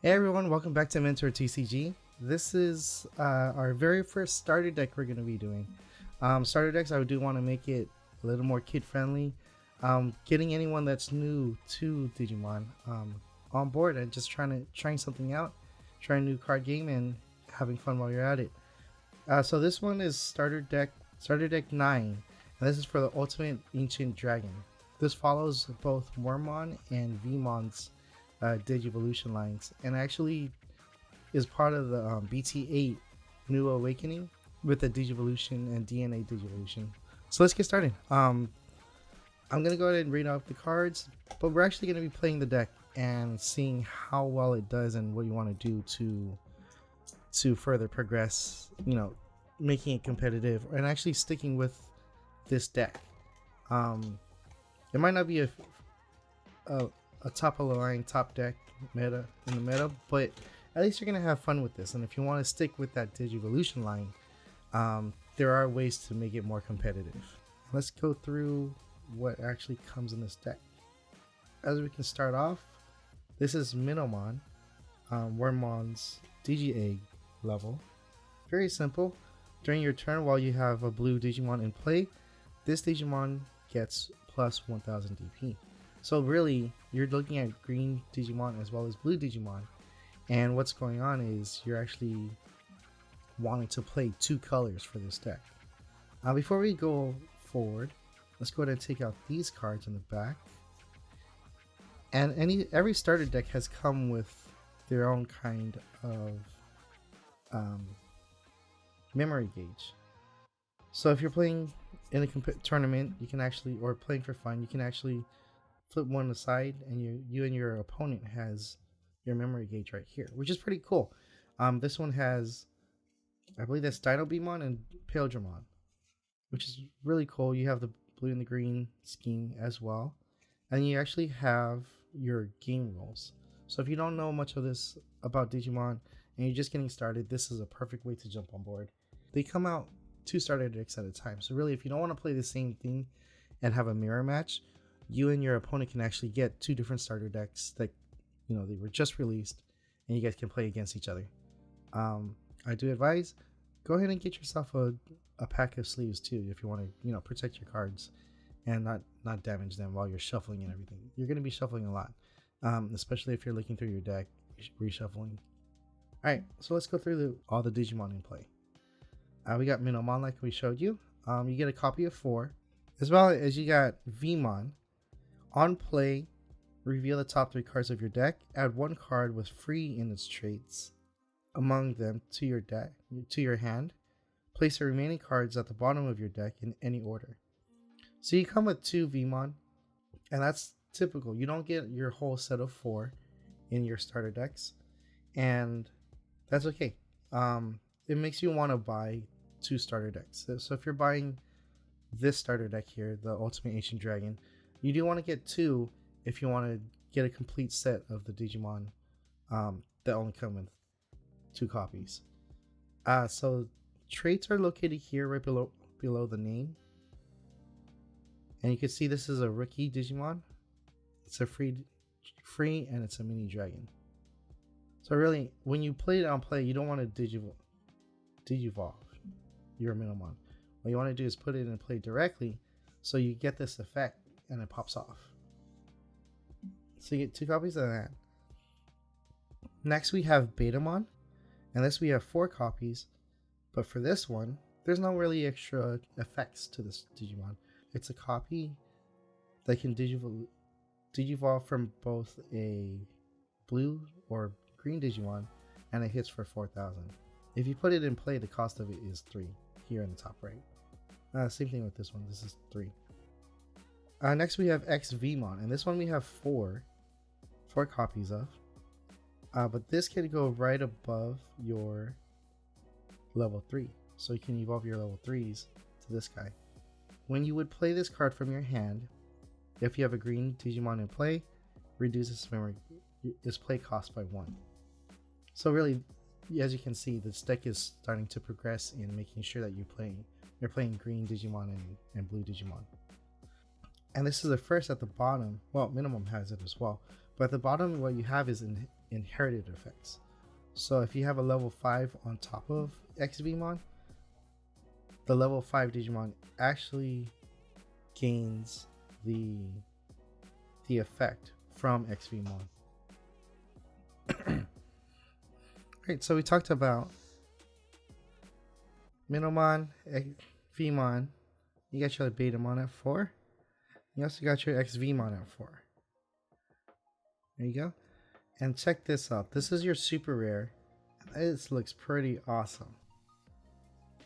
Hey everyone, welcome back to MentorTCG. This is our very first starter deck we're going to be doing. Starter decks, I do want to make it a little more kid friendly. Getting anyone that's new to Digimon on board and just trying something out, trying a new card game and having fun while you're at it. So this one is starter deck 9, and this is for the Ultimate Ancient Dragon. This follows both Wormmon and Vmon's Digivolution lines, and actually is part of the BT8 New Awakening with the Digivolution and DNA Digivolution. So let's get started. I'm gonna go ahead and read off the cards, but we're actually gonna be playing the deck and seeing how well it does and what you want to do to further progress. You know, making it competitive and actually sticking with this deck. It might not be a top of the line top deck meta in the meta, but at least you're gonna have fun with this. And if you want to stick with that Digivolution line, there are ways to make it more competitive. Let's go through what actually comes in this deck. As we can start off, this is Minomon, Wormmon's DG level. Very simple. During your turn, while you have a blue Digimon in play, this Digimon gets plus 1000 DP. So really, you're looking at green Digimon as well as blue Digimon. And what's going on is you're actually wanting to play two colors for this deck. Before we go forward, let's go ahead and take out these cards in the back. And every starter deck has come with their own kind of memory gauge. So if you're playing in a tournament, you can actually, or playing for fun, you can actually flip one aside, and you and your opponent has your memory gauge right here, which is pretty cool. This one has, I believe that's Dinobemon and Paildramon, which is really cool. You have the blue and the green scheme as well, and you actually have your game rules. So if you don't know much of this about Digimon and you're just getting started, this is a perfect way to jump on board. They come out 2 starter decks at a time, so really if you don't want to play the same thing and have a mirror match, you and your opponent can actually get 2 different starter decks that, you know, they were just released, and you guys can play against each other. I do advise, go ahead and get yourself a pack of sleeves too, if you want to, you know, protect your cards and not damage them while you're shuffling and everything. You're going to be shuffling a lot, especially if you're looking through your deck, reshuffling. All right, so let's go through all the Digimon in play. We got Minomon, like we showed you. You get a copy of 4, as well as you got Vmon. On play, reveal the top 3 cards of your deck. Add 1 card with free in its traits among them to your deck, to your hand. Place the remaining cards at the bottom of your deck in any order. So you come with 2 Vmon, and that's typical. You don't get your whole set of 4 in your starter decks, and that's okay. It makes you want to buy 2 starter decks. So if you're buying this starter deck here, the Ultimate Ancient Dragon, you do want to get 2 if you want to get a complete set of the Digimon that only come with 2 copies. So traits are located here right below the name. And you can see this is a rookie Digimon. It's a free and it's a mini dragon. So really, when you play it on play, you don't want to digivolve your Minomon. What you want to do is put it in play directly, so you get this effect and it pops off. So you get 2 copies of that. Next we have Betamon, and this we have 4 copies, but for this one, there's no really extra effects to this Digimon. It's a copy that can digivolve from both a blue or green Digimon, and it hits for 4,000. If you put it in play, the cost of it is 3 here in the top right. Same thing with this one. This is 3. Next we have XVmon, and this one we have 4 copies of. But this can go right above your level 3, so you can evolve your level 3s to this guy. When you would play this card from your hand, if you have a green Digimon in play, reduce its play cost by 1. So really, as you can see, this deck is starting to progress in making sure that you're playing green Digimon and blue Digimon. And this is the first at the bottom. Well, Minimum has it as well, But at the bottom, what you have is inherited effects. So if you have a level 5 on top of XVmon, the level 5 Digimon actually gains the effect from XVmon. Alright, so we talked about Minomon, Vmon. You got your Betamon at 4. You also got your XVmon at 4. There you go. And check this out. This is your super rare. This looks pretty awesome.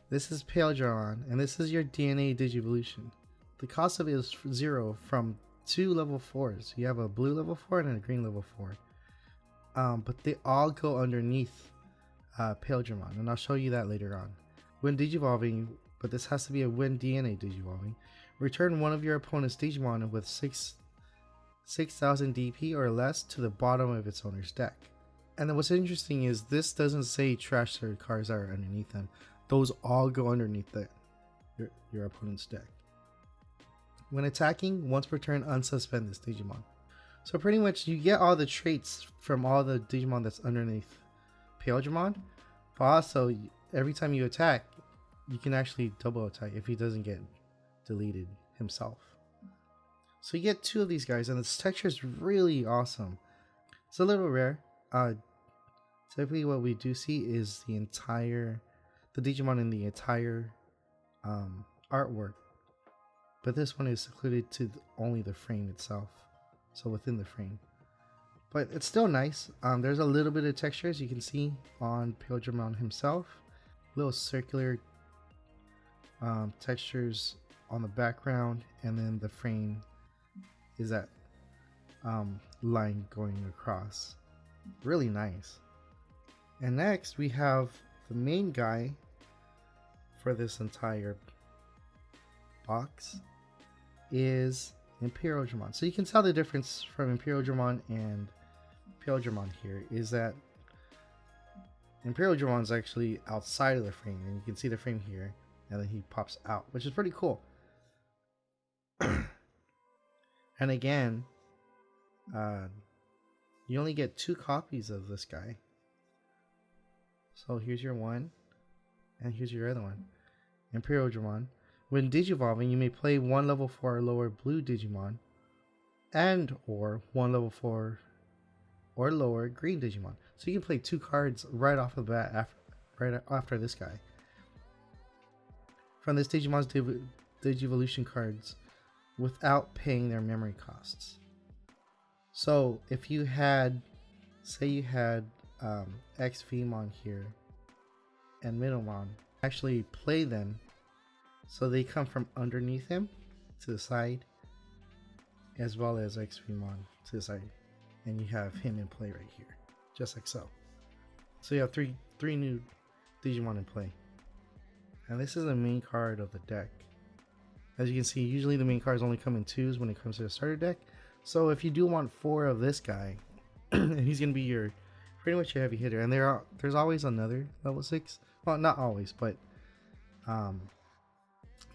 This is Paildramon, and this is your DNA Digivolution. The cost of it is 0 from 2 level 4s. You have a blue level 4 and a green level 4. But they all go underneath Paildramon, and I'll show you that later on. When Digivolving, but this has to be a when DNA Digivolving, return one of your opponent's Digimon with 6,000 DP or less to the bottom of its owner's deck. And then what's interesting is this doesn't say trash their cards that are underneath them. Those all go underneath your opponent's deck. When attacking, once per turn, unsuspend this Digimon. So pretty much you get all the traits from all the Digimon that's underneath Paildramon, but also every time you attack, you can actually double attack if he doesn't get deleted himself. So you get 2 of these guys, and this texture is really awesome. It's a little rare. Typically what we do see is the Digimon in the entire artwork, but this one is secluded to only the frame itself, so within the frame. But it's still nice. There's a little bit of texture, as you can see on Paildramon himself. Little circular textures on the background, and then the frame is that line going across. Really nice. And next we have the main guy for this entire box is Imperialdramon. So you can tell the difference from Imperialdramon and Paildramon here is that Imperialdramon is actually outside of the frame, and you can see the frame here, and then he pops out, which is pretty cool. And again, you only get 2 copies of this guy. So here's your one, and here's your other one. Imperialdramon. When Digivolving, you may play 1 level 4 or lower blue Digimon, and or 1 level 4 or lower green Digimon. So you can play 2 cards right off the bat right after this guy. From this Digimon's Digivolution cards without paying their memory costs. So if you had, say you had XVmon here and Minomon, actually play them so they come from underneath him to the side, as well as XVmon to the side, and you have him in play right here, just like so. So you have three new Digimon in play, and this is the main card of the deck. As you can see, usually the main cards only come in 2s when it comes to the starter deck. So if you do want 4 of this guy, and he's gonna be your pretty much your heavy hitter, and there's always another level 6. Well, not always, but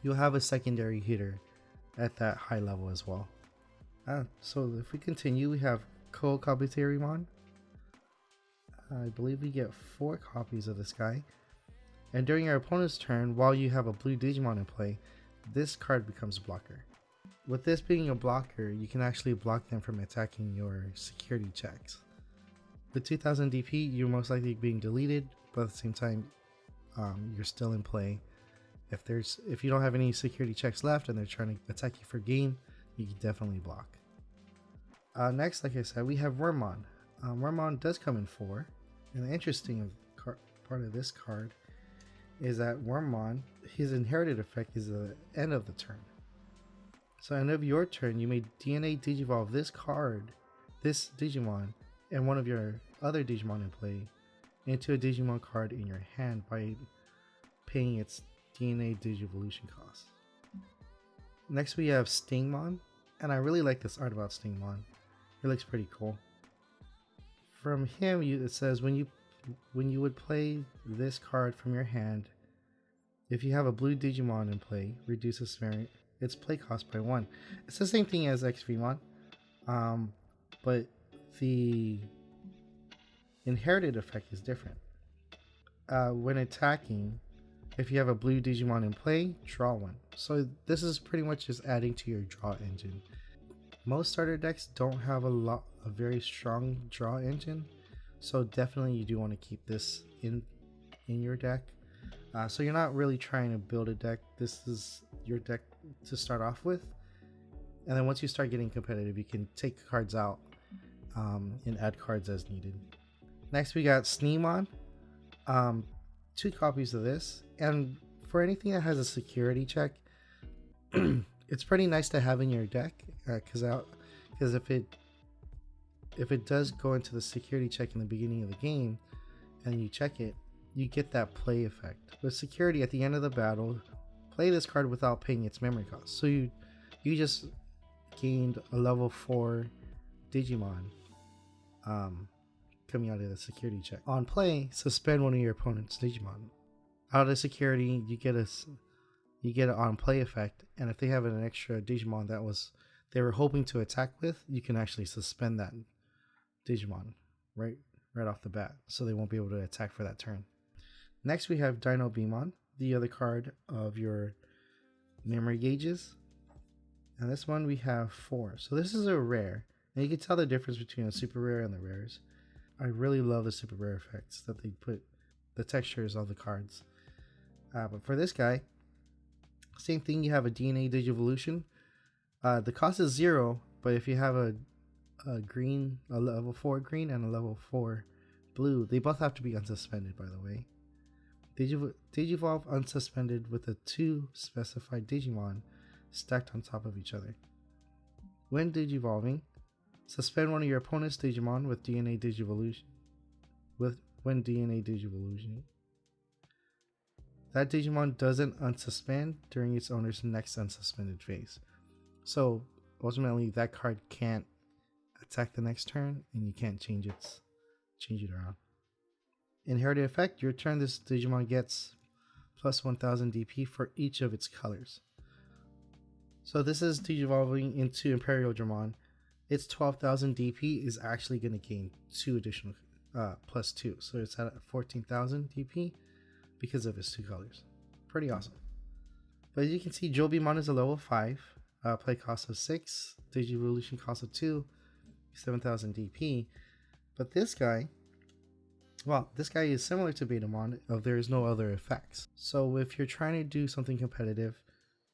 you'll have a secondary hitter at that high level as well. So if we continue, we have Kabuterimon. I believe we get 4 copies of this guy, and during your opponent's turn, while you have a blue Digimon in play, this card becomes a blocker. With this being a blocker, you can actually block them from attacking your security checks. With 2000 DP, you're most likely being deleted, but at the same time, you're still in play. If you don't have any security checks left and they're trying to attack you for game, you can definitely block. Next, like I said, we have Wormmon. Wormmon does come in 4, and the interesting part of this card is that Wormmon, his inherited effect is the end of the turn. So end of your turn, you may DNA Digivolve this card, this Digimon, and one of your other Digimon in play into a Digimon card in your hand by paying its DNA Digivolution cost. Next we have Stingmon, and I really like this art about Stingmon. It looks pretty cool. From him, it says when you would play this card from your hand, if you have a blue Digimon in play, reduce its play cost by 1. It's the same thing as XVmon, but The inherited effect is different. When attacking, if you have a blue Digimon in play, draw one. So this is pretty much just adding to your draw engine. Most starter decks don't have a very strong draw engine, so definitely you do want to keep this in your deck. So you're not really trying to build a deck. This is your deck to start off with, and then once you start getting competitive, you can take cards out and add cards as needed. Next we got ST-09. 2 copies of this, and for anything that has a security check, it's pretty nice to have in your deck, because if it does go into the security check in the beginning of the game and you check it, you get that play effect. With security, at the end of the battle, play this card without paying its memory cost. So you just gained a level 4 Digimon coming out of the security check. On play, suspend one of your opponent's Digimon. Out of security, you get an on play effect, and if they have an extra Digimon they were hoping to attack with, you can actually suspend that Digimon right off the bat, so they won't be able to attack for that turn. Next we have Digimon, the other card of your memory gauges, and this one we have 4. So this is a rare, and you can tell the difference between a super rare and the rares. I really love the super rare effects that they put, the textures of the cards. But for this guy, same thing, you have a DNA Digivolution. The cost is 0, but if you have a level 4 green and a level 4 blue, they both have to be unsuspended, by the way. Digivolve unsuspended with the 2 specified Digimon stacked on top of each other. When Digivolving, suspend one of your opponent's Digimon with DNA Digivolution. When DNA Digivolution, that Digimon doesn't unsuspend during its owner's next unsuspended phase. So ultimately, that card can't attack the next turn, and you can't change it around. Inherited effect: your turn, this Digimon gets plus 1000 DP for each of its colors. So this is Digivolving into Imperial Dramon. Its 12,000 DP is actually going to gain 2 additional plus 2, so it's at 14,000 DP because of its 2 colors. Pretty awesome. But as you can see, Jobimon is a level 5, play cost of 6, Digivolution cost of 2, 7,000 DP. But this guy is similar to Betamon, there is no other effects. So if you're trying to do something competitive,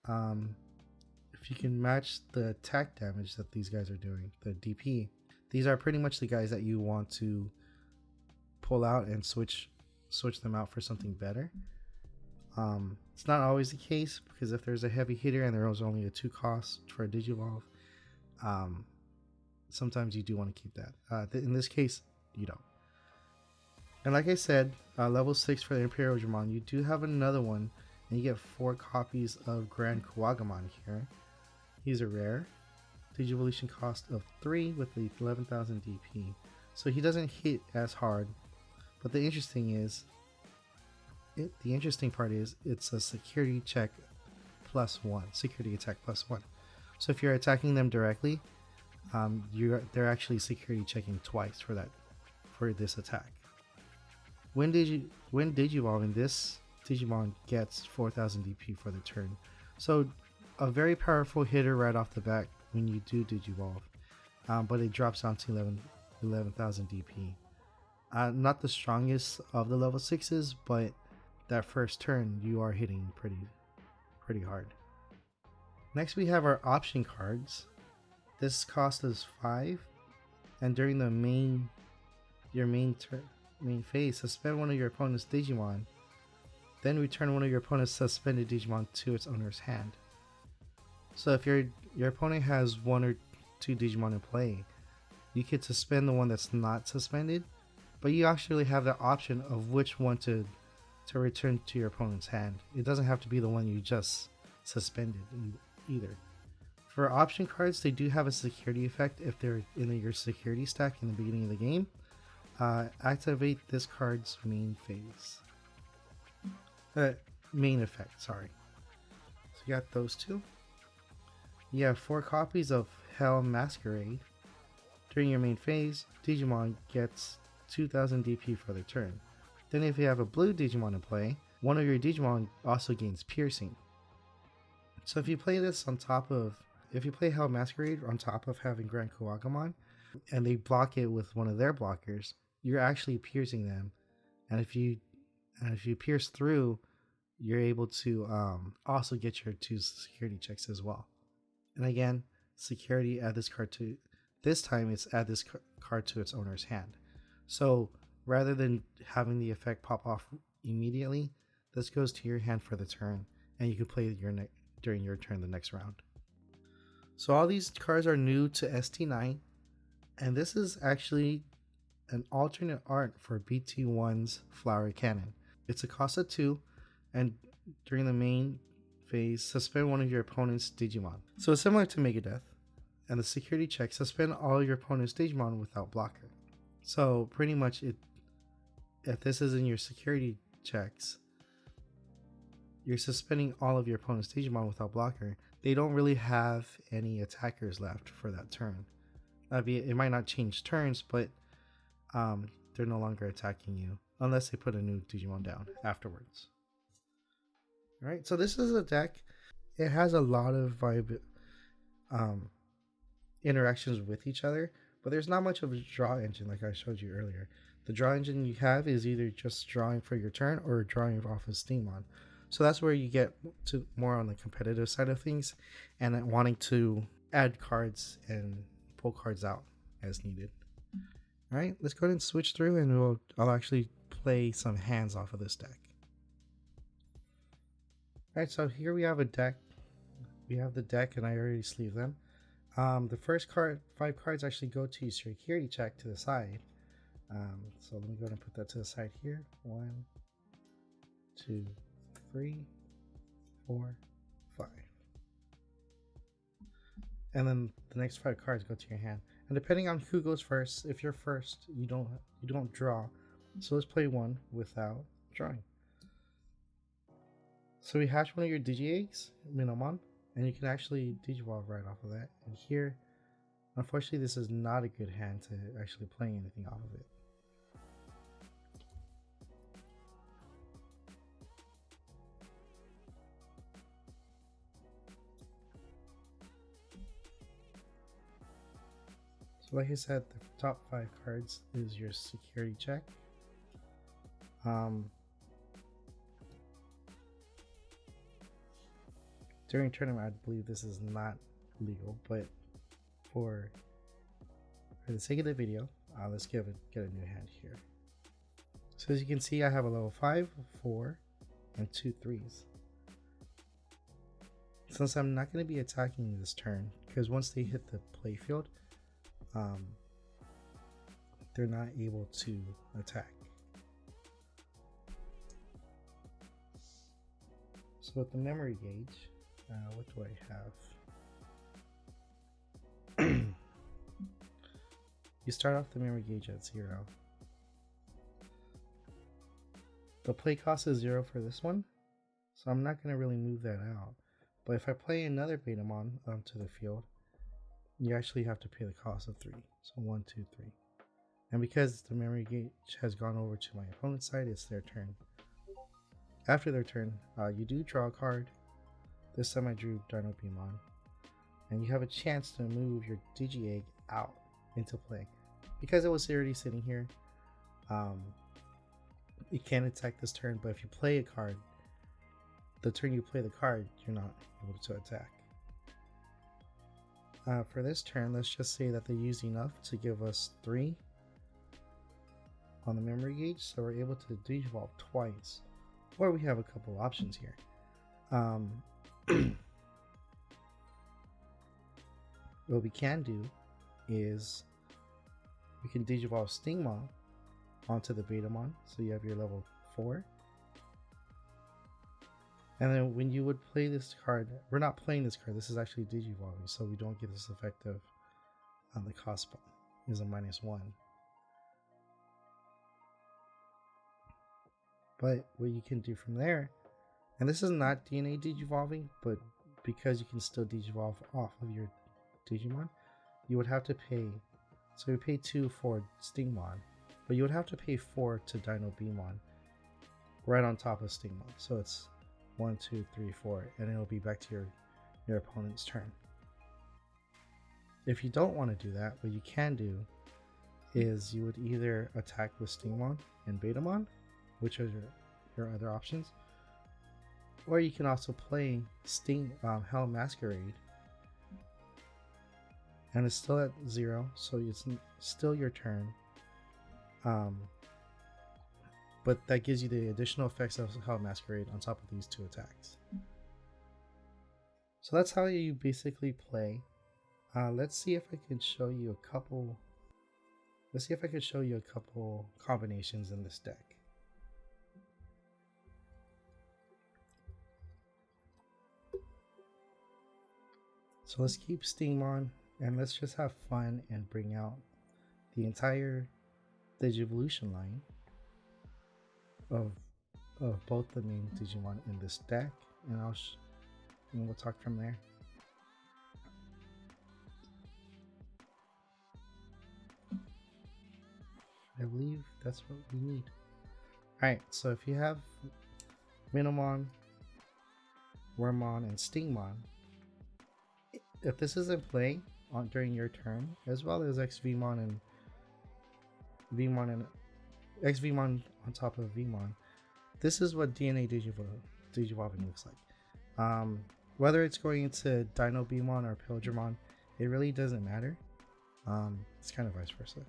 if you can match the attack damage that these guys are doing, the DP, these are pretty much the guys that you want to pull out and switch them out for something better. It's not always the case, because if there's a heavy hitter and there was only a 2 cost for a Digivolve, sometimes you do want to keep that. In this case, you don't. And like I said, level 6 for the Imperial Dramon, you do have another one, and you get 4 copies of Grand Kuwagamon here. He's a rare. Digivolution cost of 3 with the 11,000 DP. So he doesn't hit as hard. But the interesting part is it's a security check +1, security attack +1. So if you're attacking them directly, they're actually security checking twice for this attack. When Digivolving, this Digimon gets 4,000 DP for the turn. So a very powerful hitter right off the bat when you do Digivolve, but it drops down to 11,000 DP. Not the strongest of the level 6s, but that first turn you are hitting pretty hard. Next we have our option cards. This cost is 5, and during the main phase, suspend one of your opponent's Digimon, then return one of your opponent's suspended Digimon to its owner's hand. So if your opponent has 1 or 2 Digimon in play, you could suspend the one that's not suspended, but you actually have the option of which one to return to your opponent's hand. It doesn't have to be the one you just suspended either. For option cards, they do have a security effect if they're in your security stack in the beginning of the game. Activate this card's main phase. Main effect, sorry. So you got those 2. You have 4 copies of Hell Masquerade. During your main phase, Digimon gets 2000 DP for their turn. Then if you have a blue Digimon in play, one of your Digimon also gains piercing. So if you play this on top of, if you play Hell Masquerade on top of having Grand Kuwagamon, and they block it with one of their blockers, you're actually piercing them. And if you pierce through, you're able to also get your 2 security checks as well. And again, security, add this card to, this time it's add this card to its owner's hand. So rather than having the effect pop off immediately, this goes to your hand for the turn, and you can play during your turn the next round. So all these cards are new to ST-09, and this is actually an alternate art for BT1's Flower Cannon. It's a cost of 2, and during the main phase, suspend one of your opponent's Digimon. So it's similar to Megadeth, and the security check, suspend all your opponent's Digimon without blocker. So pretty much, if this is in your security checks, you're suspending all of your opponent's Digimon without blocker. They don't really have any attackers left for that turn. It might not change turns, but they're no longer attacking you unless they put a new Digimon down afterwards. Alright, so this is a deck. It has a lot of interactions with each other, but there's not much of a draw engine like I showed you earlier. The draw engine you have is either just drawing for your turn or drawing off of Steamon. So that's where you get to more on the competitive side of things, and wanting to add cards and pull cards out as needed. Alright, let's go ahead and switch through, and I'll actually play some hands off of this deck. Alright, so here we have a deck. We have the deck, and I already sleeved them. The first 5 cards actually go to your security check to the side. So let me go ahead and put that to the side here. 1, 2, 3, 4, 5. And then the next 5 cards go to your hand. And depending on who goes first, if you're first, you don't draw. So let's play one without drawing. So we hatch one of your Digi-Eggs, Minomon, and you can actually Digivolve right off of that. And here, unfortunately, this is not a good hand to actually play anything off of it. So like I said, the top 5 cards is your security check. During tournament, I believe this is not legal, but for the sake of the video, let's get a new hand here. So as you can see, I have a level 5, 4, and 2 3s. Since I'm not going to be attacking this turn, because once they hit the playfield, they're not able to attack. So with the memory gauge, what do I have? You start off the memory gauge at 0. The play cost is 0 for this one, so I'm not going to really move that out. But if I play another Betamon onto the field, you actually have to pay the cost of 3. So 1, 2, 3. And because the memory gauge has gone over to my opponent's side, it's their turn. After their turn, you do draw a card. This time I drew Dino Beamon. And you have a chance to move your Digi-Egg out into play. Because it was already sitting here, it can attack this turn, but if you play a card, the turn you play the card, you're not able to attack. For this turn, let's just say that they use enough to give us 3 on the memory gauge, so we're able to Digivolve twice. Or we have a couple options here. What we can do is we can Digivolve Stingmon onto the Betamon, so you have your level 4. And then when you would play this card, we're not playing this card, this is actually Digivolving, so we don't get this effect of the cost is a -1. But what you can do from there, and this is not DNA Digivolving, but because you can still Digivolve off of your Digimon, you would have to pay So you pay 2 for Stingmon, but you would have to pay 4 to Dino Beamon right on top of Stingmon. So it's 1, 2, 3, 4, and it'll be back to your opponent's turn. If you don't want to do that, what you can do is you would either attack with Stingmon and Betamon, which are your other options, or you can also play Hell Masquerade, and it's still at 0, so it's still your turn. But that gives you the additional effects of Hell Masquerade on top of these 2 attacks. So that's how you basically play. Let's see if I can show you a couple. Let's see if I can show you a couple combinations in this deck. So let's keep Stingmon and let's just have fun and bring out the entire Digivolution line of both the main Digimon in this deck, and we'll talk from there. I believe that's what we need. Alright, so if you have Minamon, Wormmon, and Stingmon, if this is in play during your turn, as well as XVmon and XVmon on top of Vmon, this is what DNA Digivolving looks like. Whether it's going into Dino Beamon or Pilgrimon, it really doesn't matter. It's kind of vice versa.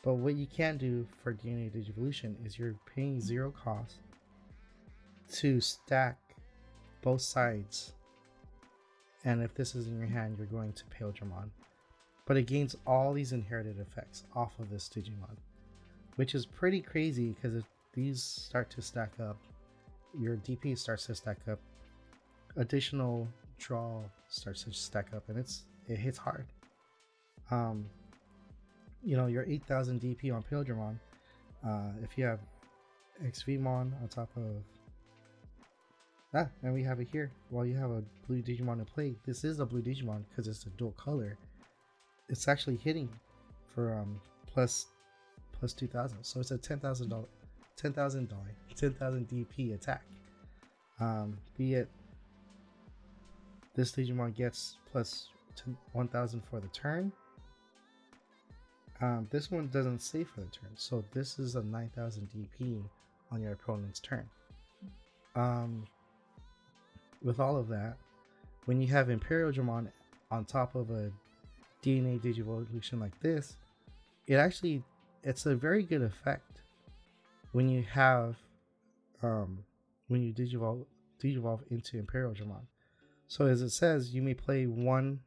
But what you can do for DNA Digivolution is you're paying 0 cost to stack both sides, and if this is in your hand, you're going to Pilgrimon. But it gains all these inherited effects off of this Digimon, which is pretty crazy because if these start to stack up, your DP starts to stack up, additional draw starts to stack up, and it hits hard. You know, your 8,000 DP on Pilgrimon, if you have XVmon on top of and we have it here. While you have a blue Digimon to play, this is a blue Digimon because it's a dual color. It's actually hitting for plus 2,000, so it's a $10,000 DP attack. Be it this Digimon gets plus 1,000 for the turn. This one doesn't save for the turn, so this is a 9,000 DP on your opponent's turn. With all of that, when you have Imperial Dramon on top of a DNA Digivolution like this, it's a very good effect when you have when you digivolve into Imperial Dramon. So as it says, you may play one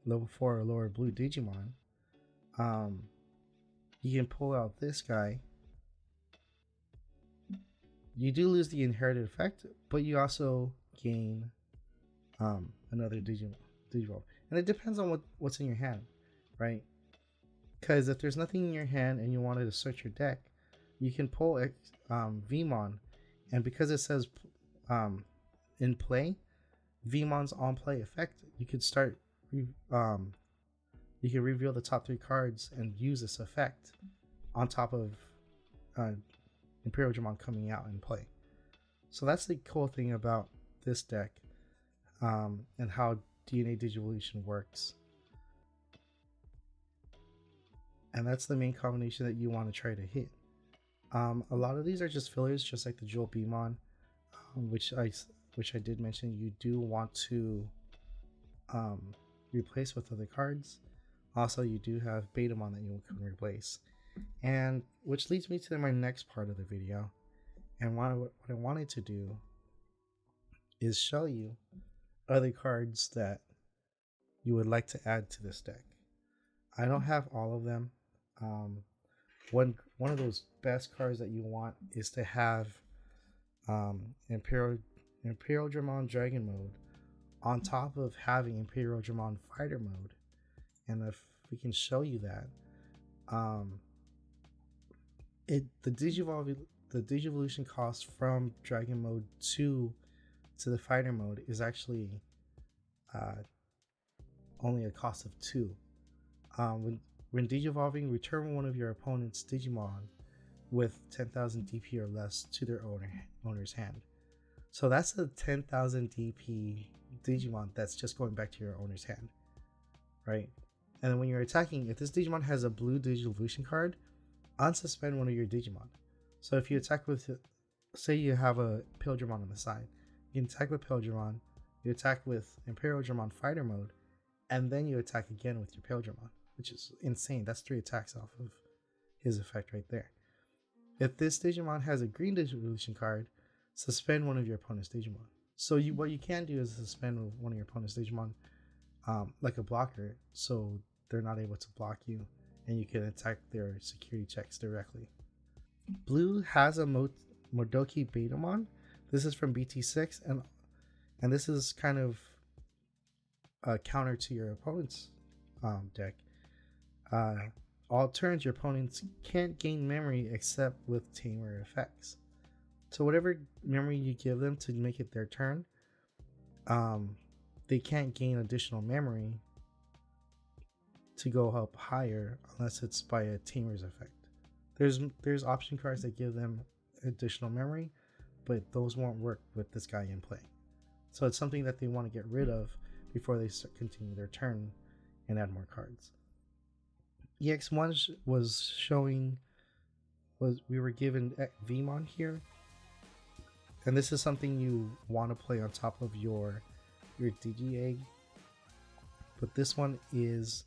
level 4 or lower blue Digimon. You can pull out this guy. You do lose the inherited effect, but you also gain another Digivolve. And it depends on what's in your hand, right? Because if there's nothing in your hand and you wanted to search your deck, you can pull Vmon, and because it says in play, Vmon's on play effect, you could start you can reveal the top 3 cards and use this effect on top of Imperial Dramon coming out in play. So that's the cool thing about this deck, and how DNA Digivolution works. And that's the main combination that you want to try to hit. A lot of these are just fillers, just like the Jewel Beamon, which I did mention you do want to replace with other cards. Also, you do have Betamon that you can replace, and which leads me to my next part of the video. And what I wanted to do is show you other cards that you would like to add to this deck. I don't have all of them. One of those best cards that you want is to have Imperial Dramon Dragon Mode on top of having Imperial Dramon Fighter Mode. And if we can show you that, the Digivolution cost from Dragon Mode to the Fighter Mode is actually only a cost of 2. When Digivolving, return one of your opponent's Digimon with 10,000 DP or less to their owner's hand. So that's a 10,000 DP Digimon that's just going back to your owner's hand, right? And then when you're attacking, if this Digimon has a blue Digivolution card, unsuspend one of your Digimon. So if you attack with, say you have a Pilgrimon on the side, you can attack with Pilgrimon, you attack with Imperial Dramon Fighter Mode, and then you attack again with your Pilgrimon, which is insane. That's 3 attacks off of his effect right there. If this Digimon has a green Digivolution card, suspend one of your opponent's Digimon. So what you can do is suspend one of your opponent's Digimon like a blocker, so they're not able to block you, and you can attack their security checks directly. Blue has a Modoki Betamon. This is from BT6, and this is kind of a counter to your opponent's deck. All turns, your opponents can't gain memory except with tamer effects. So whatever memory you give them to make it their turn, they can't gain additional memory to go up higher unless it's by a tamer's effect. There's option cards that give them additional memory, but those won't work with this guy in play. So it's something that they want to get rid of before they continue their turn and add more cards. EX1 we were given Vmon here, and this is something you want to play on top of your Digi-Egg, but this one is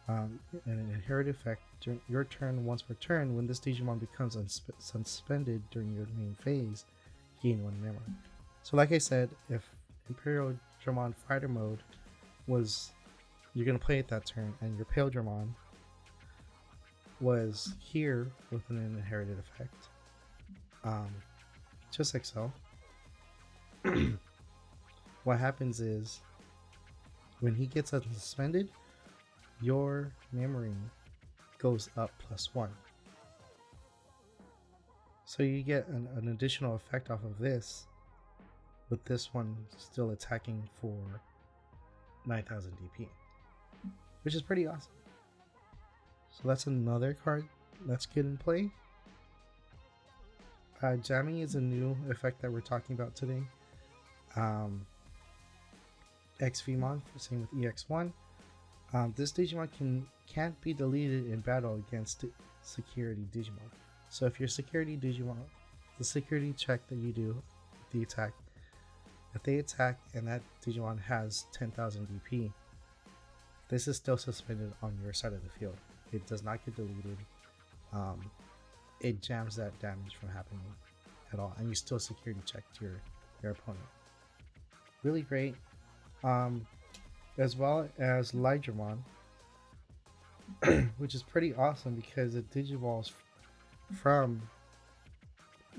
an inherited effect during your turn. Once per turn, when this Digimon becomes suspended during your main phase, gain 1 memory. So like I said, if Imperial Dramon Fighter Mode was, you're going to play it that turn, and your Pale Dramon was here with an inherited effect, just like so, what happens is when he gets unsuspended, your memory goes up +1. So you get an additional effect off of this, with this one still attacking for 9,000 DP, which is pretty awesome. So that's another card that's good in play. Jamming is a new effect that we're talking about today. XVmon, same with EX1. This Digimon can't be deleted in battle against security Digimon. So if your security Digimon, the security check that you do, the attack, if they attack and that Digimon has 10,000 DP, this is still suspended on your side of the field. It does not get deleted. It jams that damage from happening at all, and you still security check your opponent. Really great. As well as Lydramon, which is pretty awesome because it digivolves from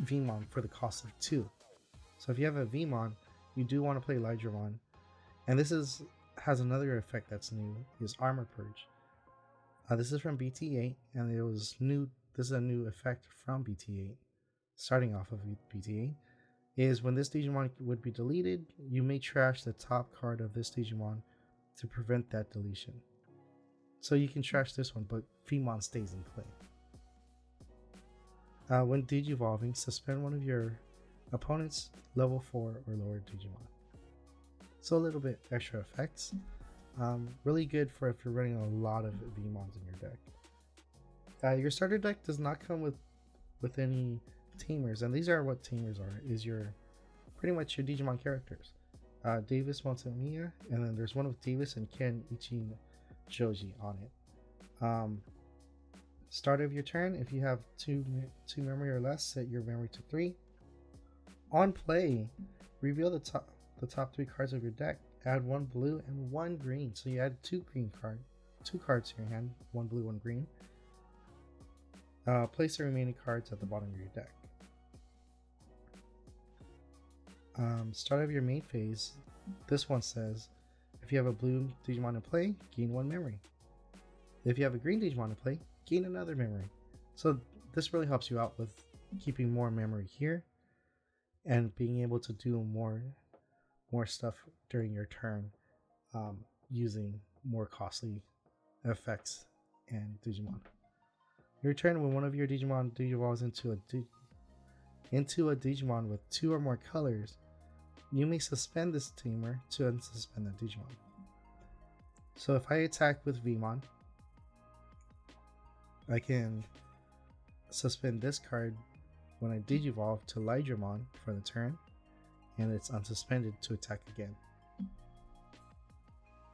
Vmon for the cost of 2. So if you have a Vmon, you do want to play Lydramon, and this has another effect that's new, is Armor Purge. This is from BT8, and it was new. This is a new effect from BT8, starting off of BT8. Is when this Digimon would be deleted, you may trash the top card of this Digimon to prevent that deletion. So you can trash this one, but Vmon stays in play. When Digivolving, suspend one of your opponent's level 4 or lower Digimon. So a little bit extra effects. Really good for if you're running a lot of Vmons in your deck. Your starter deck does not come with any tamers, and these are what tamers are. Is your pretty much your Digimon characters. Davis Montemiya, and then there's one with Davis and Ken Ichin Joji on it. Start of your turn, if you have two memory or less, set your memory to 3. On play, reveal the top 3 cards of your deck. Add 1 blue and 1 green. So you add 2 cards to your hand, 1 blue, 1 green. Place the remaining cards at the bottom of your deck. Start of your main phase. This one says, if you have a blue Digimon in play, gain 1 memory. If you have a green Digimon in play, gain another memory. So this really helps you out with keeping more memory here and being able to do more stuff during your turn, using more costly effects and Digimon. Your turn, when one of your Digimon evolves into a Digimon with 2 or more colors, you may suspend this tamer to unsuspend that Digimon. So if I attack with Vmon, I can suspend this card when I Digivolve to Lydramon for the turn, and it's unsuspended to attack again.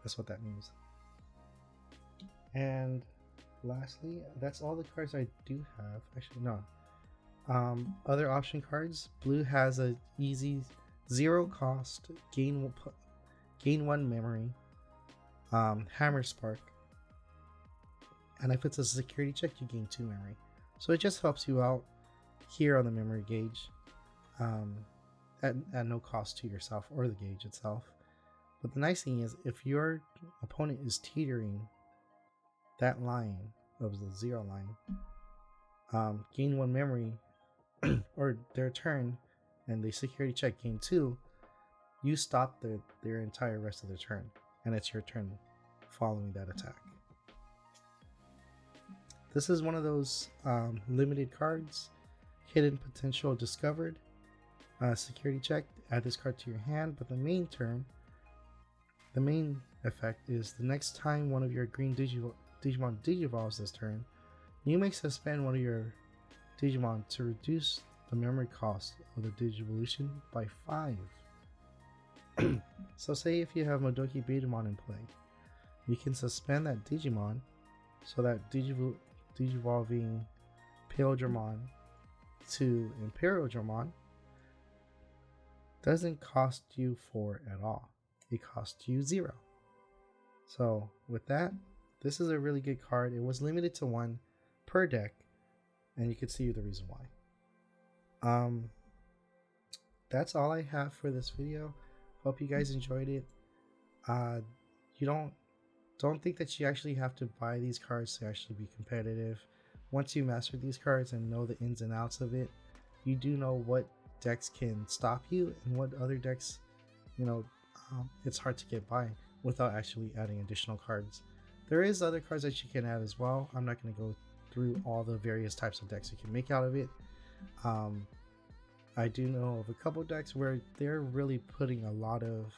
That's what that means. And lastly, that's all the cards I do have. Actually, no. Other option cards. Blue has a easy 0 cost gain 1 memory, Hammer Spark, and if it's a security check, you gain 2 memory. So it just helps you out here on the memory gauge, at no cost to yourself or the gauge itself. But the nice thing is, if your opponent is teetering that line of the 0 line, gain 1 memory, or their turn, and they security check gain 2, you stop their entire rest of their turn, and it's your turn following that attack. This is one of those limited cards, hidden potential discovered. Security check, add this card to your hand, but the main effect is the next time one of your green Digimon digivolves this turn, you may suspend one of your Digimon to reduce the memory cost of the Digivolution by 5. So say if you have Modoki Betamon in play, you can suspend that Digimon so that Digivolving Pale Dramon to Imperial Dramon doesn't cost you 4 at all. It costs you 0. So with that, this is a really good card. It was limited to 1 per deck, and you can see the reason why. That's all I have for this video. Hope you guys enjoyed it. You don't think that you actually have to buy these cards to actually be competitive. Once you master these cards and know the ins and outs of it, you do know what decks can stop you and what other decks, it's hard to get by without actually adding additional cards. There is other cards that you can add as well. I'm not going to go through all the various types of decks you can make out of it. I do know of a couple decks where they're really putting a lot of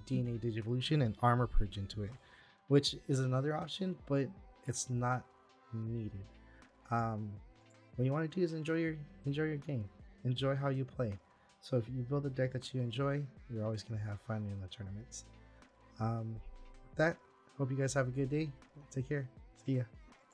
DNA Digivolution and Armor Purge into it, which is another option, but it's not needed. What you want to do is enjoy your game, enjoy how you play. So if you build a deck that you enjoy, you're always going to have fun in the tournaments. With that, hope you guys have a good day. Take care. See ya.